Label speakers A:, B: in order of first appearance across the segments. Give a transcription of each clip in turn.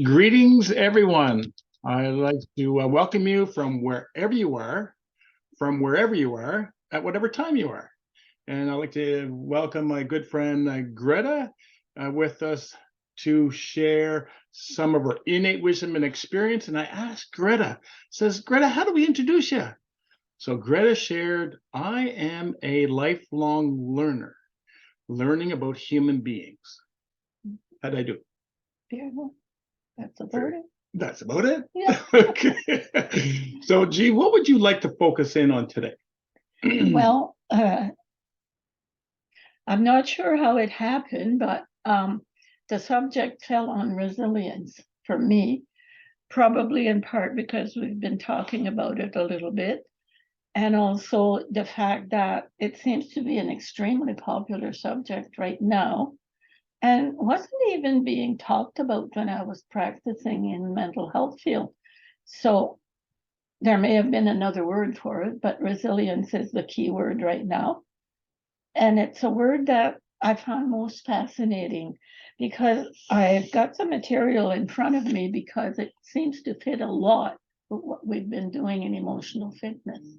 A: Greetings, everyone. I'd like to welcome you from wherever you are, at whatever time you are. And I'd like to welcome my good friend Greta with us to share some of her innate wisdom and experience. And I asked Greta, how do we introduce you? So Greta shared, I am a lifelong learner, learning about human beings. How'd I do?
B: Very well. That's about it.
A: That's about it?
B: Yeah.
A: Okay. So, G, what would you like to focus in on today?
B: Well, I'm not sure how it happened, but the subject fell on resilience for me, probably in part because we've been talking about it a little bit, and also the fact that it seems to be an extremely popular subject right now, and wasn't even being talked about when I was practicing in mental health field. So there may have been another word for it, but resilience is the key word right now. And it's a word that I found most fascinating because I've got some material in front of me because it seems to fit a lot with what we've been doing in emotional fitness.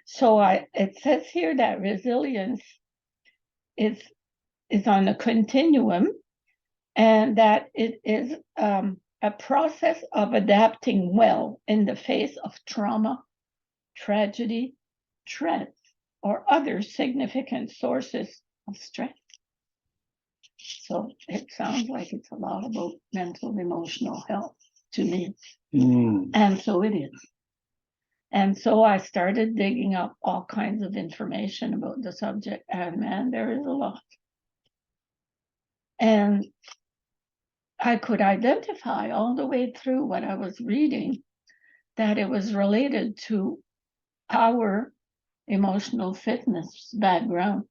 B: So it says here that resilience is on a continuum, and that it is a process of adapting well in the face of trauma, tragedy, threats, or other significant sources of stress. So it sounds like it's a lot about mental and emotional health to me. And so it is. And so I started digging up all kinds of information about the subject, and man, there is a lot. And I could identify all the way through what I was reading that it was related to our emotional fitness background.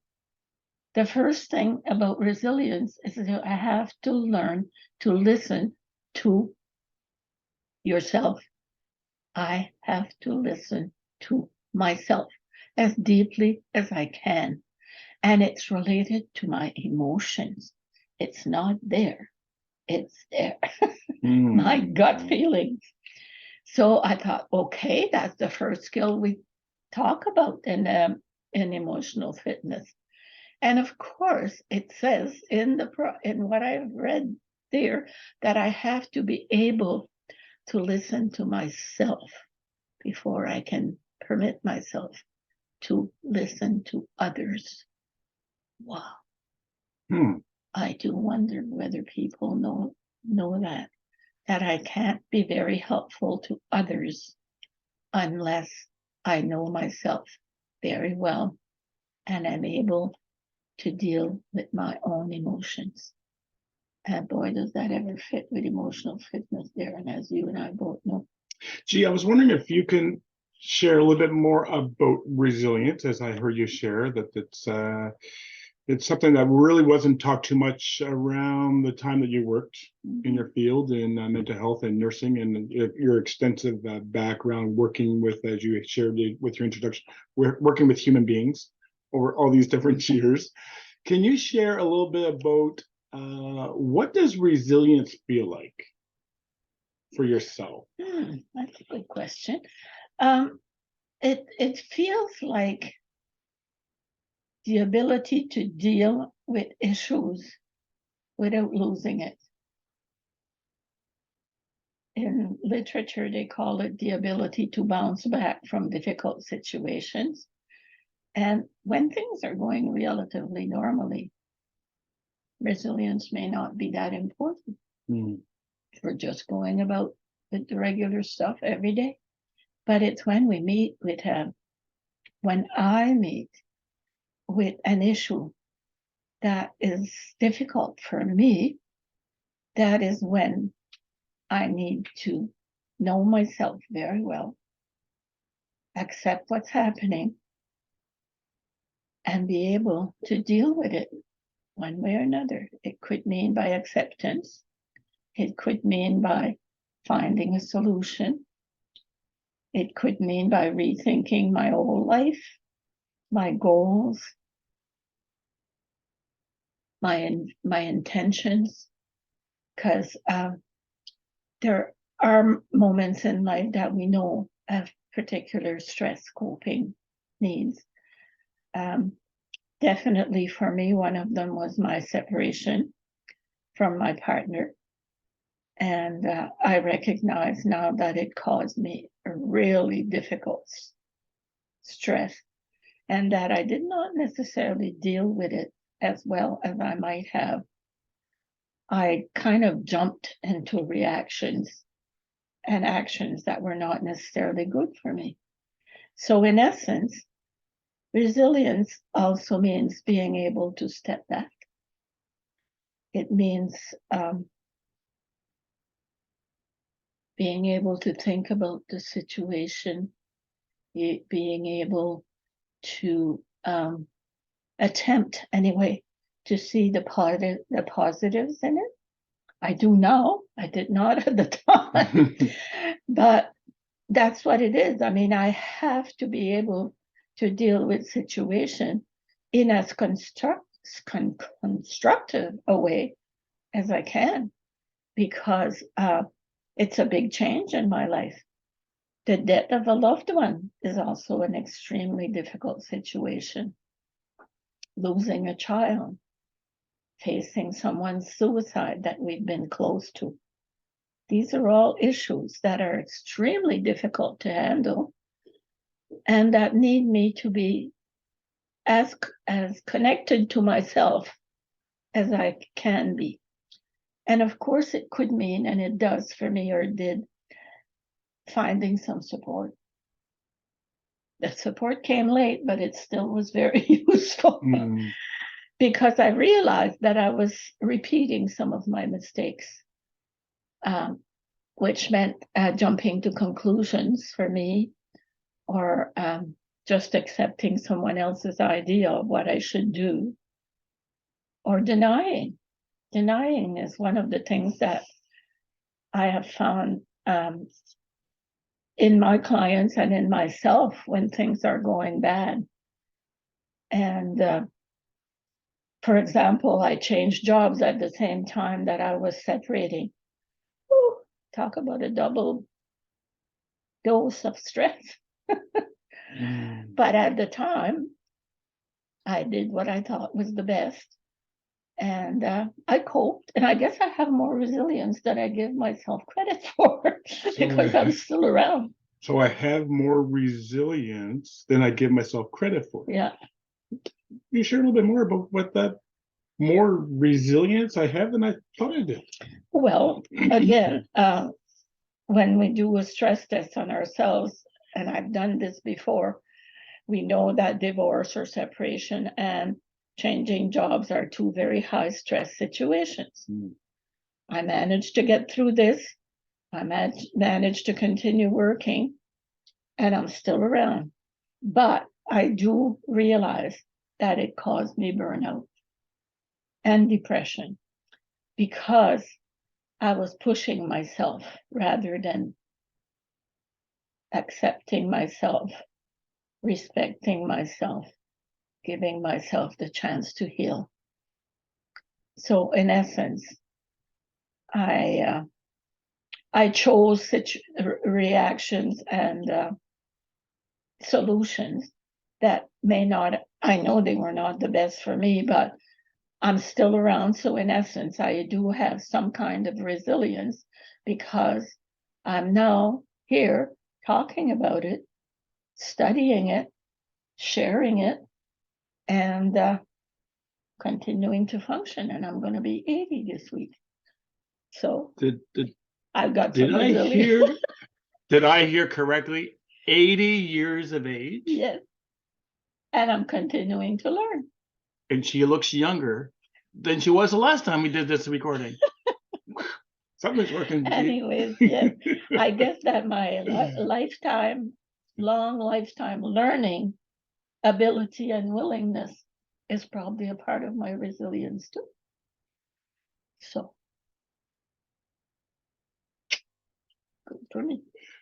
B: The first thing about resilience is that I have to learn to listen to yourself. I have to listen to myself as deeply as I can. And it's related to my emotions. It's not there. It's there. My gut feelings. So I thought, okay, that's the first skill we talk about in emotional fitness. And of course, it says in what I've read there that I have to be able to listen to myself before I can permit myself to listen to others. Wow. I do wonder whether people know that I can't be very helpful to others unless I know myself very well and I'm able to deal with my own emotions. And boy, does that ever fit with emotional fitness, Darren, as you and I both know.
A: Gee, I was wondering if you can share a little bit more about resilience, as I heard you share, that it's something that really wasn't talked too much around the time that you worked in your field in mental health and nursing, and your extensive background working with, as you shared with your introduction, working with human beings over all these different years. Can you share a little bit about what does resilience feel like for yourself?
B: That's a good question. It feels like the ability to deal with issues without losing it. In literature, they call it the ability to bounce back from difficult situations. And when things are going relatively normally, resilience may not be that important. We're just going about with the regular stuff every day. But it's when we meet with when I meet with an issue that is difficult for me, that is when I need to know myself very well, accept what's happening, and be able to deal with it one way or another. It could mean by acceptance. It could mean by finding a solution. It could mean by rethinking my whole life, my goals, my intentions, because there are moments in life that we know have particular stress coping needs. Definitely for me, one of them was my separation from my partner. And I recognize now that it caused me a really difficult stress, and that I did not necessarily deal with it as well as I might have. I kind of jumped into reactions and actions that were not necessarily good for me. So in essence, resilience also means being able to step back. It means being able to think about the situation, being able to attempt anyway to see the positives in it. I do now. I did not at the time, but that's what it is. I mean, I have to be able to deal with situation in as constructive a way as I can, because it's a big change in my life. The death of a loved one is also an extremely difficult situation. Losing a child, facing someone's suicide that we've been close to. These are all issues that are extremely difficult to handle and that need me to be as connected to myself as I can be. And of course it could mean, and it does for me, or did, finding some support. The support came late, but it still was very useful. Because I realized that I was repeating some of my mistakes, which meant jumping to conclusions for me, or just accepting someone else's idea of what I should do, or denying. Denying is one of the things that I have found in my clients and in myself when things are going bad. And for example, I changed jobs at the same time that I was separating. Whew, talk about a double dose of stress. But at the time, I did what I thought was the best. And I coped. And I guess I have more resilience than I give myself credit for because I'm still around.
A: So I have more resilience than I give myself credit for.
B: Yeah.
A: You share a little bit more about what that more resilience I have than I thought I did?
B: Well, again, when we do a stress test on ourselves, and I've done this before, we know that divorce or separation and changing jobs are two very high stress situations. I managed to get through this. I managed to continue working, and I'm still around. But I do realize that it caused me burnout and depression because I was pushing myself rather than accepting myself, respecting myself, giving myself the chance to heal. So in essence, I chose such reactions and solutions that may not, I know they were not the best for me, but I'm still around. So in essence, I do have some kind of resilience because I'm now here talking about it, studying it, sharing it, and continuing to function. And I'm going to be 80 this week. So I've got some resilience.
A: Did I hear correctly? 80 years of age?
B: Yes. And I'm continuing to learn.
A: And she looks younger than she was the last time we did this recording. Something's working.
B: Anyways, yes. I guess that my long lifetime learning ability and willingness is probably a part of my resilience too. So, good for me.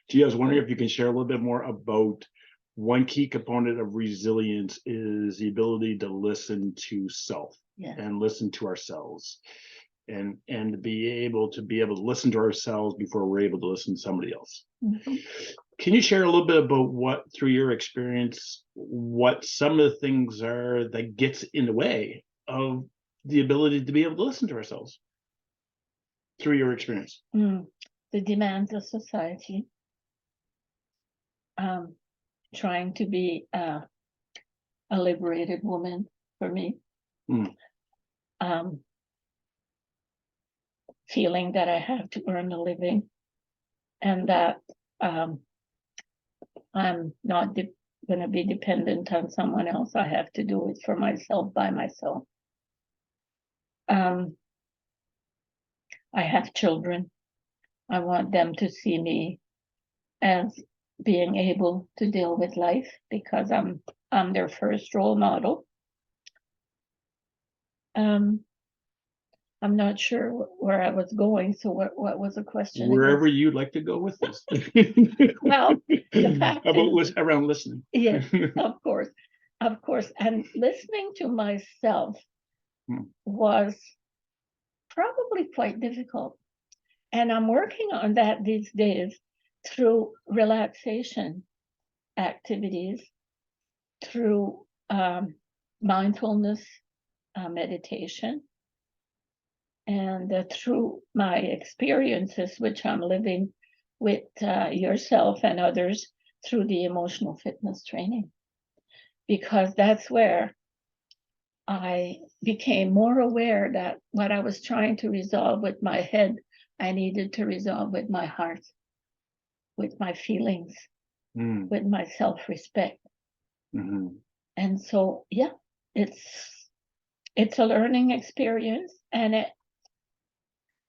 A: Gee, I was wondering if you can share a little bit more about one key component of resilience is the ability to listen to self and listen to ourselves. and be able to listen to ourselves before we're able to listen to somebody else.
B: Mhm.
A: Can you share a little bit about what, through your experience, what some of the things are that gets in the way of the ability to be able to listen to ourselves through your experience?
B: The demands of society, trying to be a liberated woman for me, feeling that I have to earn a living, and that I'm not going to be dependent on someone else. I have to do it for myself, by myself. I have children. I want them to see me as being able to deal with life, because I'm their first role model. I'm not sure where I was going. So what was the question?
A: Wherever you'd like to go with this.
B: Well, the fact is,
A: around listening.
B: Yes, of course. And listening to myself was probably quite difficult. And I'm working on that these days through relaxation activities, through mindfulness meditation, and through my experiences, which I'm living with yourself and others, through the emotional fitness training, because that's where I became more aware that what I was trying to resolve with my head, I needed to resolve with my heart, with my feelings, with my self-respect. And so, yeah, it's a learning experience, and it,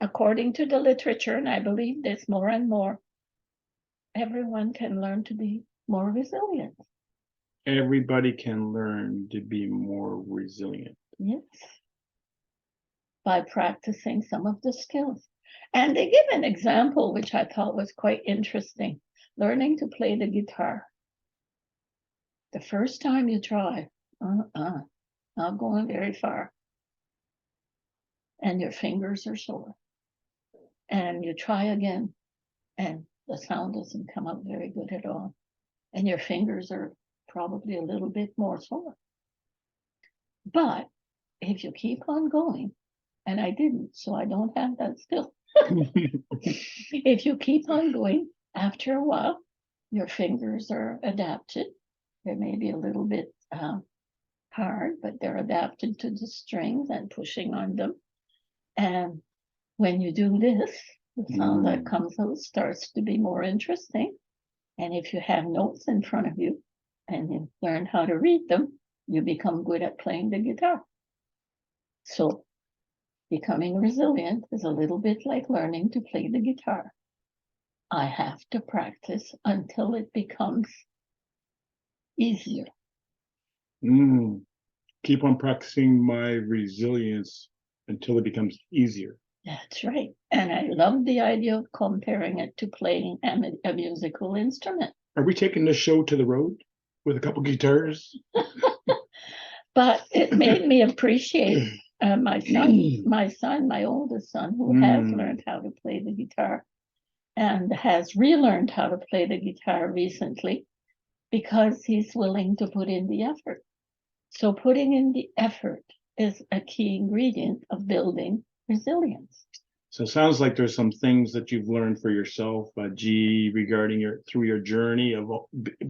B: according to the literature, and I believe this more and more, everyone can learn to be more resilient.
A: Everybody can learn to be more resilient.
B: Yes. By practicing some of the skills. And they give an example, which I thought was quite interesting. Learning to play the guitar. The first time you try, not going very far. And your fingers are sore. And you try again, and the sound doesn't come out very good at all. And your fingers are probably a little bit more sore. But if you keep on going, and I didn't, so I don't have that skill. If you keep on going, after a while, your fingers are adapted. They may be a little bit hard, but they're adapted to the strings and pushing on them. And when you do this, the sound that comes out starts to be more interesting. And if you have notes in front of you and you learn how to read them, you become good at playing the guitar. So becoming resilient is a little bit like learning to play the guitar. I have to practice until it becomes easier.
A: Keep on practicing my resilience until it becomes easier.
B: That's right. And I love the idea of comparing it to playing a musical instrument.
A: Are we taking this show to the road with a couple guitars?
B: But it made me appreciate my oldest son, who has learned how to play the guitar and has relearned how to play the guitar recently, because he's willing to put in the effort. So putting in the effort is a key ingredient of building resilience.
A: So it sounds like there's some things that you've learned for yourself, G, regarding through your journey of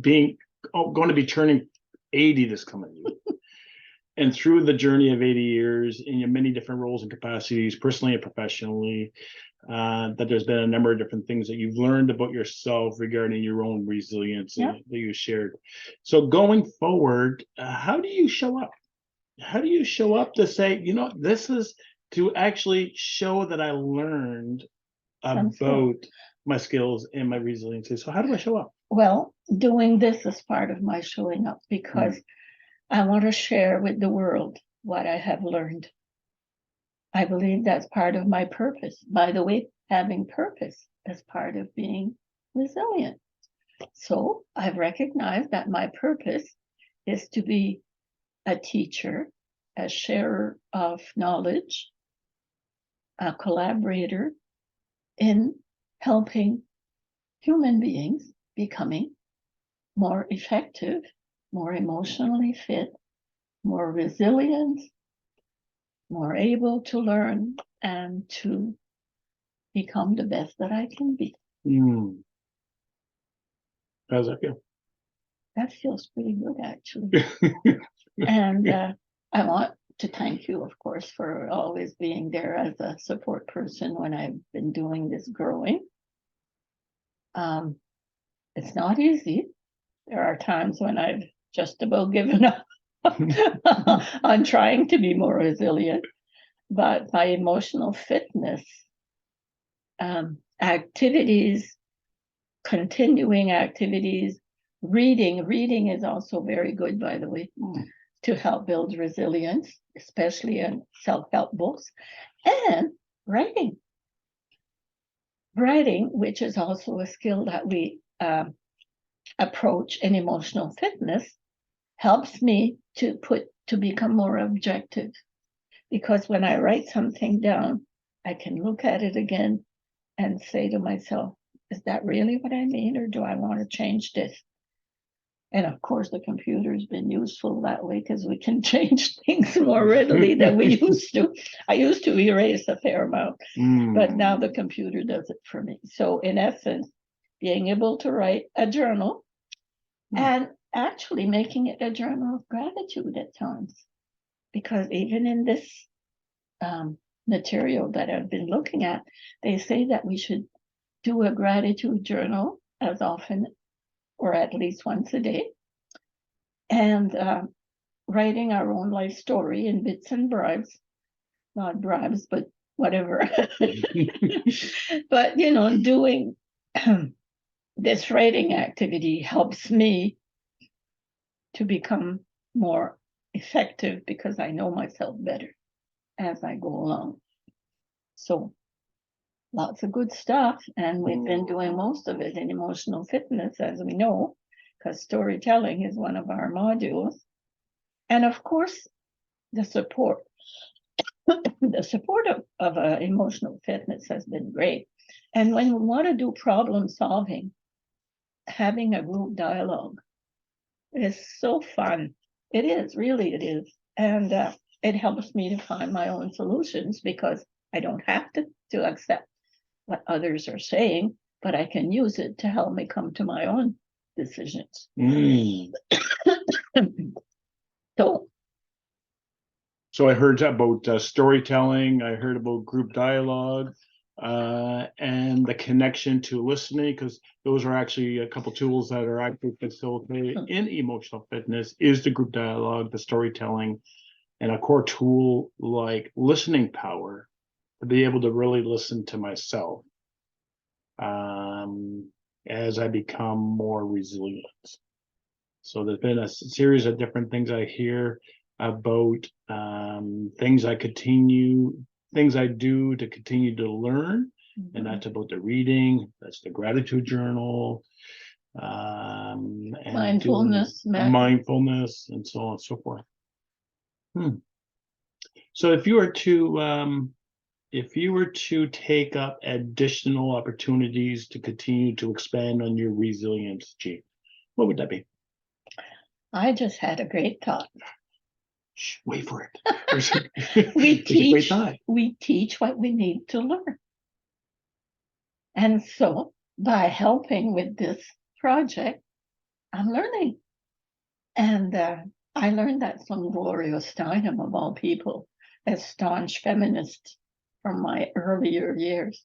A: being going to be turning 80 this coming year. And through the journey of 80 years in your many different roles and capacities, personally and professionally, that there's been a number of different things that you've learned about yourself regarding your own resilience that you shared. So going forward, how do you show up? How do you show up to say, you know, this is to actually show that I learned about my skills and my resiliency? So how do I show up?
B: Well, doing this is part of my showing up, because I want to share with the world what I have learned. I believe that's part of my purpose. By the way, having purpose is part of being resilient. So I've recognized that my purpose is to be a teacher, a sharer of knowledge, a collaborator in helping human beings becoming more effective, more emotionally fit, more resilient, more able to learn and to become the best that I can be.
A: Mm. How's that feel?
B: That feels pretty good, actually. And I want to thank you, of course, for always being there as a support person when I've been doing this growing. It's not easy. There are times when I've just about given up on trying to be more resilient, but my emotional fitness, activities, continuing activities, reading is also very good, by the way, to help build resilience, especially in self-help books, and writing, which is also a skill that we approach in emotional fitness, helps me to become more objective, because when I write something down, I can look at it again and say to myself, is that really what I mean, or do I want to change this? And of course, the computer's been useful that way because we can change things more readily than we used to. I used to erase a fair amount, but now the computer does it for me. So in essence, being able to write a journal and actually making it a journal of gratitude at times, because even in this material that I've been looking at, they say that we should do a gratitude journal as often or at least once a day, and writing our own life story in bits and bribes, not bribes, but whatever. But, doing this writing activity helps me to become more effective because I know myself better as I go along. So lots of good stuff. And we've been doing most of it in emotional fitness, as we know, because storytelling is one of our modules. And of course, the support. The support of emotional fitness has been great. And when we want to do problem solving, having a group dialogue is so fun. It is, really it is. And it helps me to find my own solutions because I don't have to accept what others are saying, but I can use it to help me come to my own decisions.
A: So I heard about storytelling. I heard about group dialogue and the connection to listening, because those are actually a couple tools that are actually facilitated in emotional fitness, is the group dialogue, the storytelling, and a core tool like listening power to be able to really listen to myself as I become more resilient. So there's been a series of different things I hear about, things I do to continue to learn. And that's about the reading, that's the gratitude journal, and
B: mindfulness,
A: and so on and so forth. So if you were to take up additional opportunities to continue to expand on your resilience, G, what would that be?
B: I just had a great thought.
A: Shh, wait for it.
B: we teach what we need to learn. And so by helping with this project, I'm learning. And I learned that from Gloria Steinem, of all people, a staunch feminist from my earlier years.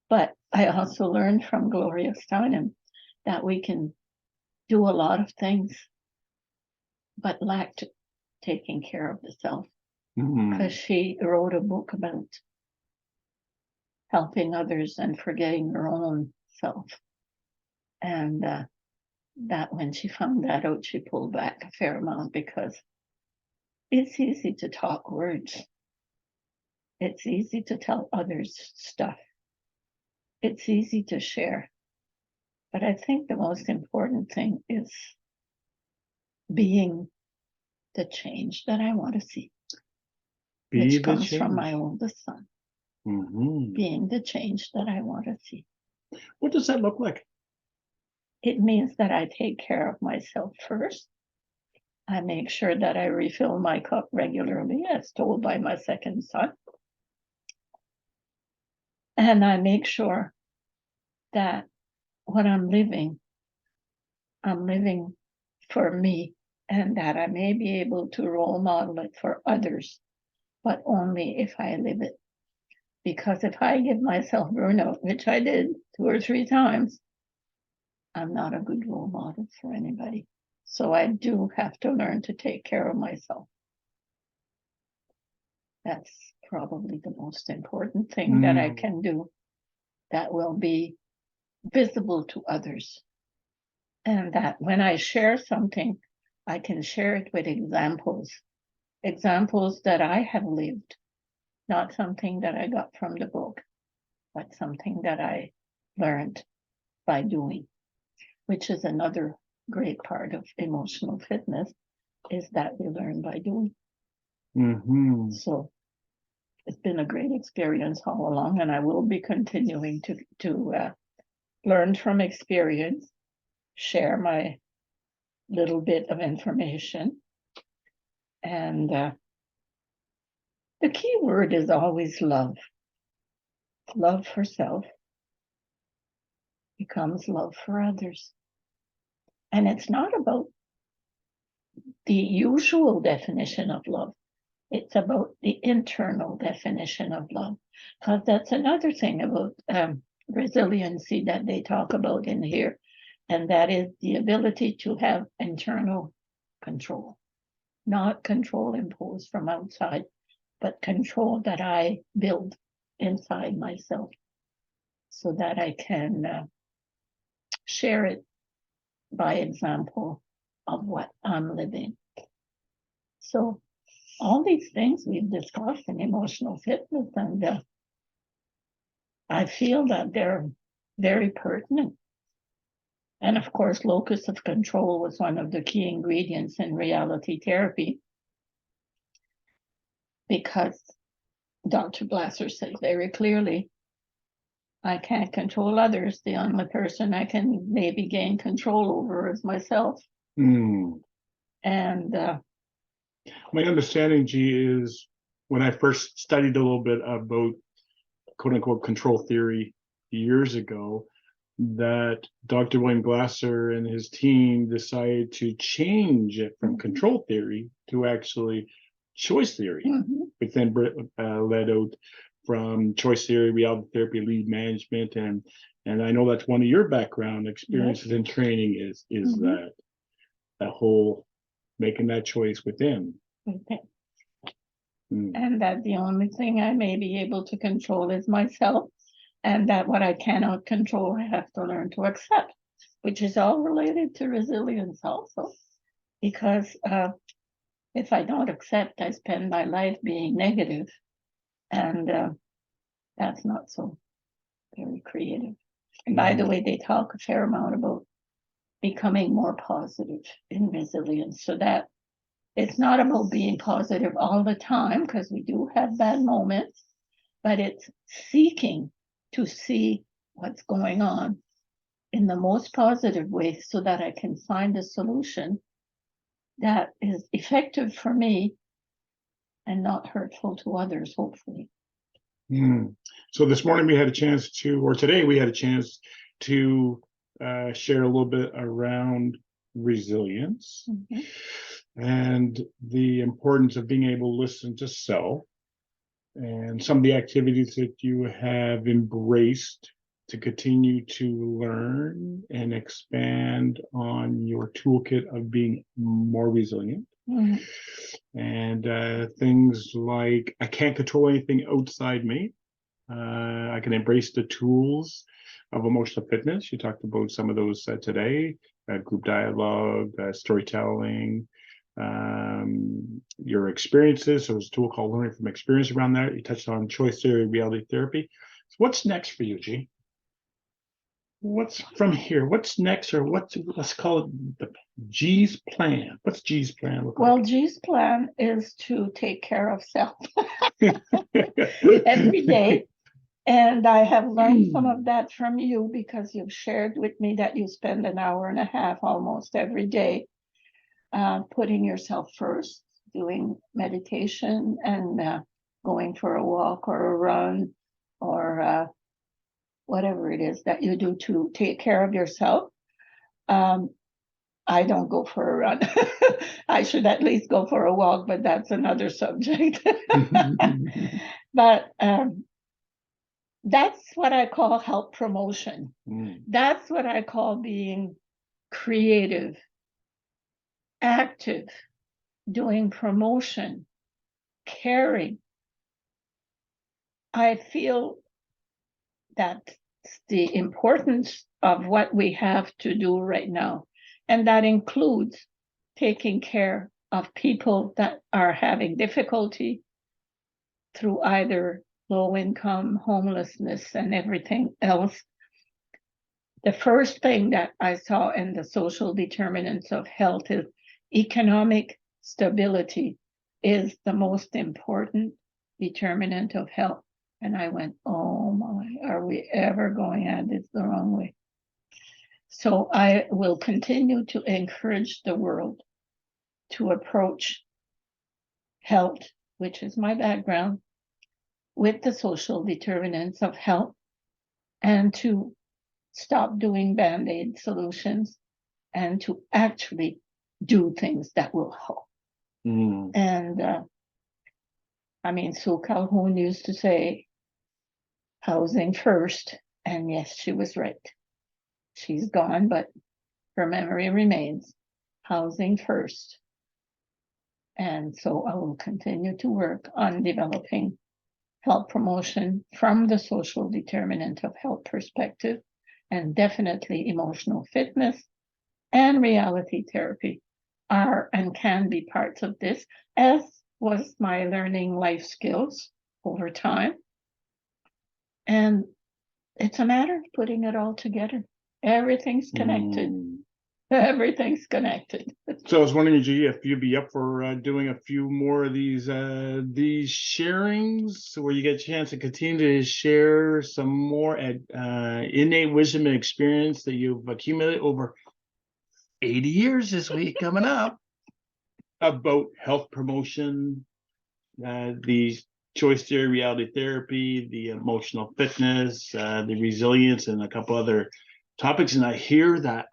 B: But I also learned from Gloria Steinem that we can do a lot of things, but lack taking care of the self. Because she wrote a book about helping others and forgetting her own self. And that when she found that out, she pulled back a fair amount, because it's easy to talk words. It's easy to tell others stuff. It's easy to share. But I think the most important thing is being the change that I want to see. which comes from my oldest son,
A: Mhm.
B: being the change that I want to see.
A: What does that look like?
B: It means that I take care of myself first. I make sure that I refill my cup regularly, as told by my second son. And I make sure that what I'm living for me, and that I may be able to role model it for others, but only if I live it. Because if I give myself burnout, which I did 2 or 3 times, I'm not a good role model for anybody. So I do have to learn to take care of myself. That's probably the most important thing that I can do that will be visible to others. And that when I share something, I can share it with examples that I have lived, not something that I got from the book, but something that I learned by doing, which is another great part of emotional fitness, is that we learn by doing.
A: Mm-hmm.
B: So it's been a great experience all along, and I will be continuing to learn from experience, share my little bit of information. And the key word is always love. Love for self becomes love for others. And it's not about the usual definition of love. It's about the internal definition of love. Because that's another thing about resiliency that they talk about in here. And that is the ability to have internal control, not control imposed from outside, but control that I build inside myself so that I can share it by example of what I'm living. So all these things we've discussed in emotional fitness, and I feel that they're very pertinent. And of course, locus of control was one of the key ingredients in reality therapy, because Dr. Glasser said very clearly, I can't control others. The only person I can maybe gain control over is myself.
A: Mm.
B: And
A: my understanding, G, is when I first studied a little bit about quote unquote control theory years ago, that Dr. William Glasser and his team decided to change it from control theory to actually choice theory, which then led out from choice theory, reality therapy, lead management, and I know that's one of your background experiences in training is that whole making that choice within.
B: And that the only thing I may be able to control is myself, and that what I cannot control, I have to learn to accept, which is all related to resilience also. Because if I don't accept, I spend my life being negative, and that's not so very creative. And by the way, they talk a fair amount about becoming more positive in resilience, so that it's not about being positive all the time, because we do have bad moments, but it's seeking to see what's going on in the most positive way so that I can find a solution that is effective for me and not hurtful to others, hopefully.
A: So this morning we had a chance to, or today we had a chance to share a little bit around resilience and the importance of being able to listen to self, and some of the activities that you have embraced to continue to learn and expand on your toolkit of being more resilient. And things like, I can't control anything outside me. I can embrace the tools of emotional fitness. You talked about some of those today, group dialogue, storytelling, your experiences. So there's a tool called Learning from Experience around that. You touched on choice theory, reality therapy. So what's next for you, G? what's from here? What's next, or let's call it the G's plan? What's G's plan look
B: Well,
A: like?
B: G's plan is to take care of self every day. And I have learned some of that from you because you've shared with me that you spend an hour and a half almost every day putting yourself first, doing meditation and going for a walk or a run or whatever it is that you do to take care of yourself. I don't go for a run. I should at least go for a walk, but that's another subject. But that's what I call help promotion. That's what I call being creative, active, doing promotion, caring. I feel that the importance of what we have to do right now, and that includes taking care of people that are having difficulty through either low income, homelessness, and everything else. The first thing that I saw in the social determinants of health is economic stability is the most important determinant of health. And I went, oh my, are we ever going at this the wrong way? So I will continue to encourage the world to approach health, which is my background, with the social determinants of health, and to stop doing band-aid solutions and to actually do things that will help. And I mean, Sue Calhoun used to say, housing first. And yes, she was right. She's gone, but her memory remains. Housing first. And so I will continue to work on developing health promotion from the social determinant of health perspective, and definitely emotional fitness and reality therapy are and can be parts of this, as was my learning life skills over time. And it's a matter of putting it all together. Everything's connected. Everything's connected.
A: So I was wondering, G, if you'd be up for doing a few more of these sharings, where you get a chance to continue to share some more innate wisdom and experience that you've accumulated over 80 years this week coming up about health promotion, the choice theory, reality therapy, the emotional fitness, the resilience, and a couple other topics. And I hear that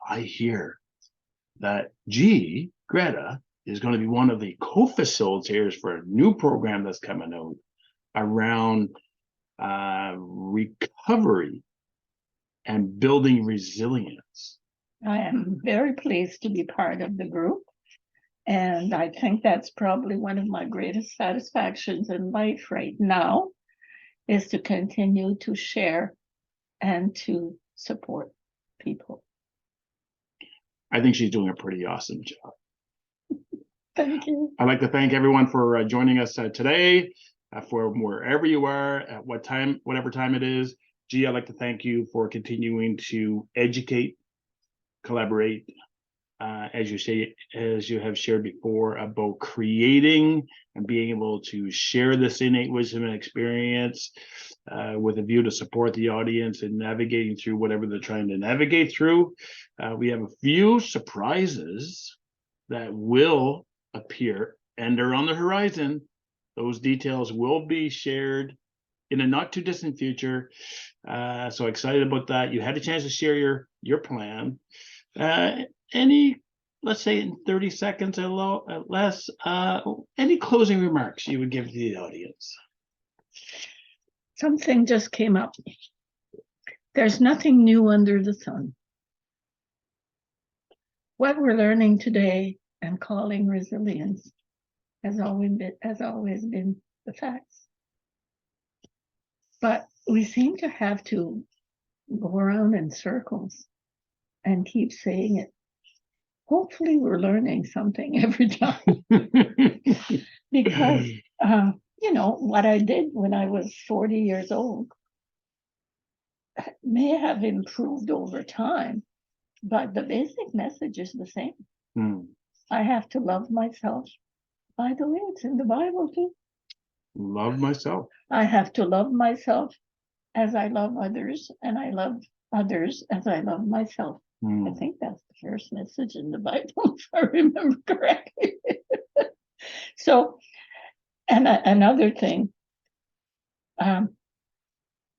A: Greta is going to be one of the co-facilitators for a new program that's coming out around recovery and building resilience.
B: I am very pleased to be part of the group. And I think that's probably one of my greatest satisfactions in life right now, is to continue to share and to support people.
A: I think she's doing a pretty awesome job.
B: Thank you.
A: I'd like to thank everyone for joining us today, for wherever you are, at whatever time it is. G, I'd like to thank you for continuing to educate, collaborate, as you have shared before, about creating and being able to share this innate wisdom and experience with a view to support the audience in navigating through whatever they're trying to navigate through. We have a few surprises that will appear and are on the horizon. Those details will be shared in a not too distant future. So excited about that. You had a chance to share your plan. Let's say in 30 seconds or less, any closing remarks you would give to the audience?
B: Something just came up. There's nothing new under the sun. What we're learning today and calling resilience has always been the facts. But we seem to have to go around in circles and keep saying it. Hopefully we're learning something every time. Because, what I did when I was 40 years old, may have improved over time, but the basic message is the same. I have to love myself. By the way, it's in the Bible too.
A: Love myself.
B: I have to love myself as I love others, and I love others as I love myself. I think that's the first message in the Bible, if I remember correctly. So, and another thing,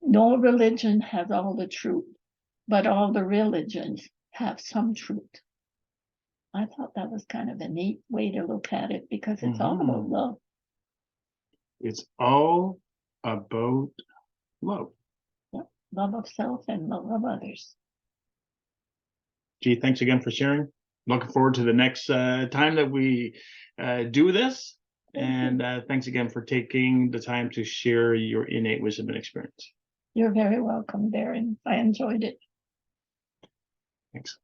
B: no religion has all the truth, but all the religions have some truth. I thought that was kind of a neat way to look at it, because it's all about love.
A: It's all about love.
B: Yeah. Love of self and love of others.
A: Gee, thanks again for sharing. Looking forward to the next time that we do this. And thanks again for taking the time to share your innate wisdom and experience.
B: You're very welcome, Darren. I enjoyed it.
A: Thanks.